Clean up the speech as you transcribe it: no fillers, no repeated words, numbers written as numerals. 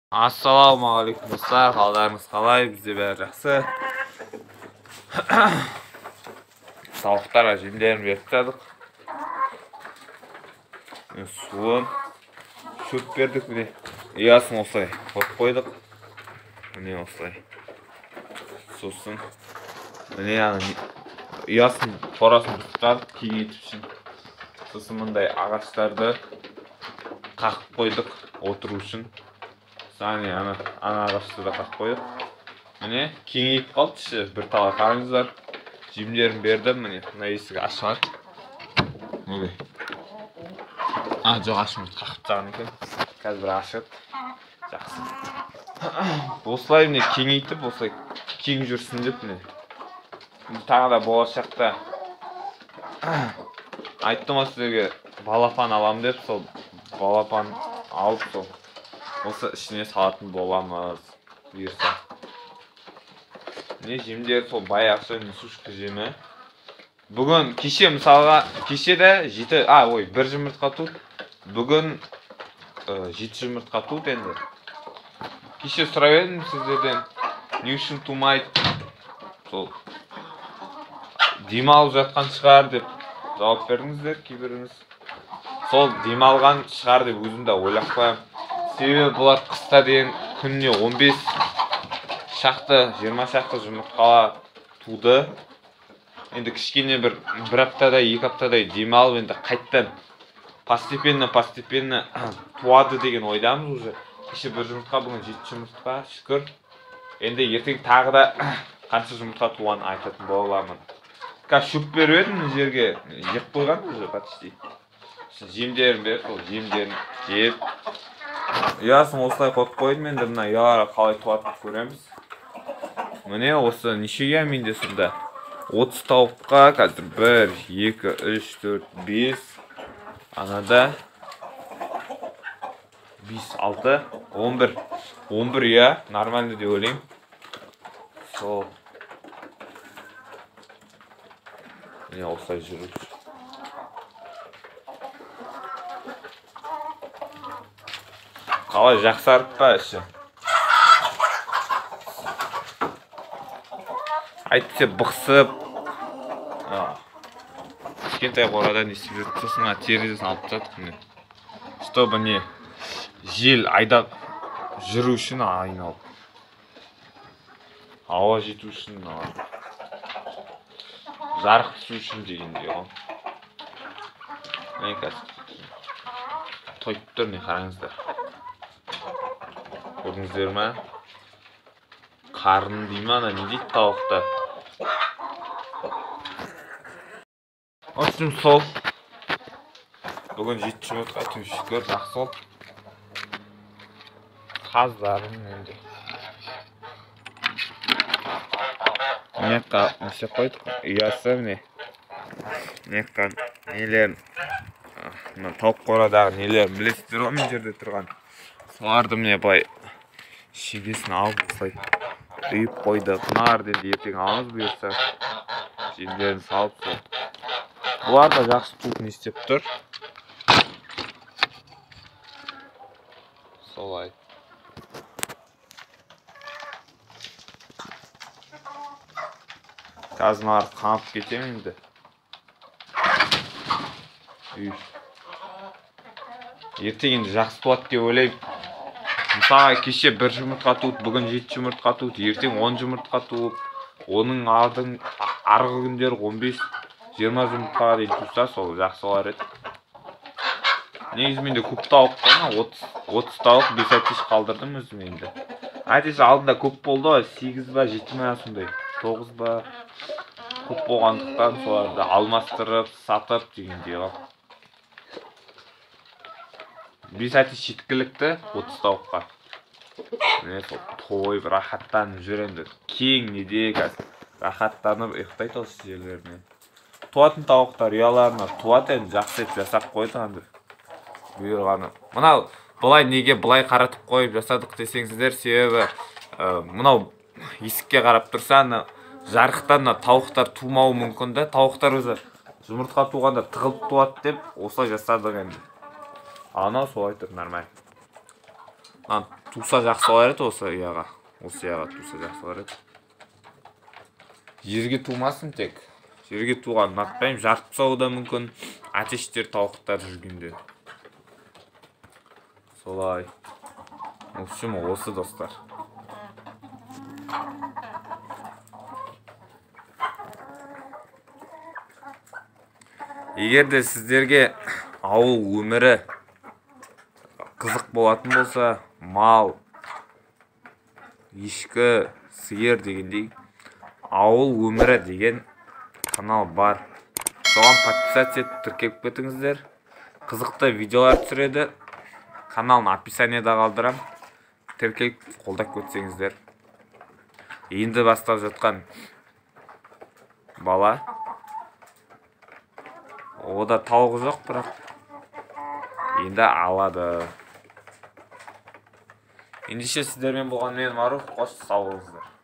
Ассалаумағалейкум достар, қалдарыңыз қалай? Бізде бәрі жақсы. Тауықтарға жемдерін беріп тастадық. Суын, шөп бердік, міне. Ұясын осылай қойып қойдық. Міне осылай. Сосын міне ұясын қорасын тұтқардық кеңейтіп үшін. Сосын мындай ағаштарды қақып қойдық отыру үшін. Сәне ана ағашты да қақып қойдық. Міне кеңейіп қалды іші. Bir тала қараңыздар. Жемдерін бердім. Міне мына есігі ашылады. Міне. Жоқ ашылмайды. Қақып тастаған екен. Қазір бір ашылды. Жақсы. Осылай міне кеңейтіп, осылай кең жүрсін деп міне. Тағы да болашақта айттым сіздерге балапан аламын деп, сол балапан алып сол осы ішіне салатын боламыз бұйырса. Міне жемдер сол баяғыша несушка жемі. Бүгін кеше мысалға кешеде 1 жұмыртқа туды. Бүгін 7 жұмыртқа туды енді. Кеше сұрап едім сіздерден, не үшін тумайды? Сол демалып жатқан шығар деп жауап бердіңіздер кейбіріңіз. Сол демалған шығар деп өзім де ойлап қоямын. Себебі бұлар қыста дейін күніне 15 шақты, 20 шақты жұмыртқалар туды. Енді кішкене бір аптадай, 2 аптадай демалып, енді қайттан постепенно туады деген ойдамыз уже. Кеше 1 жұмыртқа, бүгін 7 жұмыртқа, шүкір. Енді ертең тағы да қанша жұмыртқа туғанын айтатын боламын. Шөп беріп едім жерге, жеп қойған уже почти. Жемдерін беріп, сол жемдерін жеп. Ұясын осылай қойып қойдым, енді мына ұялары қалай туатып көреміз. Міне осы нешеге менде сонда 30 тауыққа қазір 1, 2, 3, 4, 5, анада 5, 6, 11 ұя, нормальный деп ойлаймын. Сол. Міне осылай жүріп. Қалай жақсарып па іші? Әйтсе бұқсып. Кішкентай қорадан естіп жүріп, сосын терезесін алып жатық. Чтобы не жел айдап жүру үшін айналып. Ауа жету үшін, жарық түсу үшін дегендей ғой. Міне қазір тойып тұр, не қараңыздар. Көрдіңіздер ма? Қарны дей ма, не дейді тауықта? Өтсім сол. Бүгін 7 жұмыртқа шүкір жақсы болды. Қаздарым енді. Мекқа неше қойдық? Ұясы міне. Мекқа нелерін, тауық қорадағы нелерін білесіздер ғой, мен жерде тұрған. Соларды міне бай шегесін алып осылай үйіп қойдық. Мынарды енді ертең аламыз бұйырса. Жемдерін салып сол. Бұлар да жақсы туып не істеп тұр. Солай. Қазір мынарды қамып кетем енді. Ертең енді жақсы туады деп ойлаймын. Мысалға кеше 1 жұмыртқа туып, бүгін 7 жұмыртқа туып, ертең 10 жұмыртқа туып, оның арғы күндері 15-20 жұмыртқаға дейін туса, сол жақсы олар еді. Негізі менде көп тауық қойма, 30 тауық 5 әтеш қалдырдым өзім енді. Әтеш алдында көп болды ғой, 8 ба, 7 ма сондай, 9 ба. Көп болғандықтан соларды алмастырып, сатып дегендей ғой. 5 әтеш жеткілікті 30 тауыққа. Міне сол тойып, рахаттанып жүренді. Кең неде қазір рахаттанып ұйықтайды осы жерлеріне. Туатын тауықтар ұяларына туат енді жақсы ет жасап қойдық. Бұйырғаны. Мынау бұлай неге бұлай қаратып қойып жасадық десеңіздер, себебі мынау есікке қарап тұрса, жарықтан тауықтар тумауы мүмкін да. Тауықтар өзі жұмыртқа туғанда тығылып туады деп осылай жасадық енді. Анау солай тұр, нормаль. туса жақсы болар еді осы ұяға. Осы ұяға туса жақсы болар еді. Жерге тумасын тек. Жерге туған ұнатпаймын. Жарып тастауы да мүмкін. Атештер тауықтар жүргенде. Солай. В общем, осы достар. Егер де сіздерге ауыл өмірі қызық болатын болса, мал, ешкі, сиыр дегендей ауыл өмірі деген канал бар. Соған подписаться етіп тіркеліп кетіңіздер. Қызықты видеолар түсіреді. Каналын описаниеда қалдырам. Тіркеліп қолдап кетсеңіздер. Енді бастап жатқан бала. Ода тауығы жоқ, бірақ енді алады. Ендеше сіздермен болған мен Маруф, қош сау болыңыздар.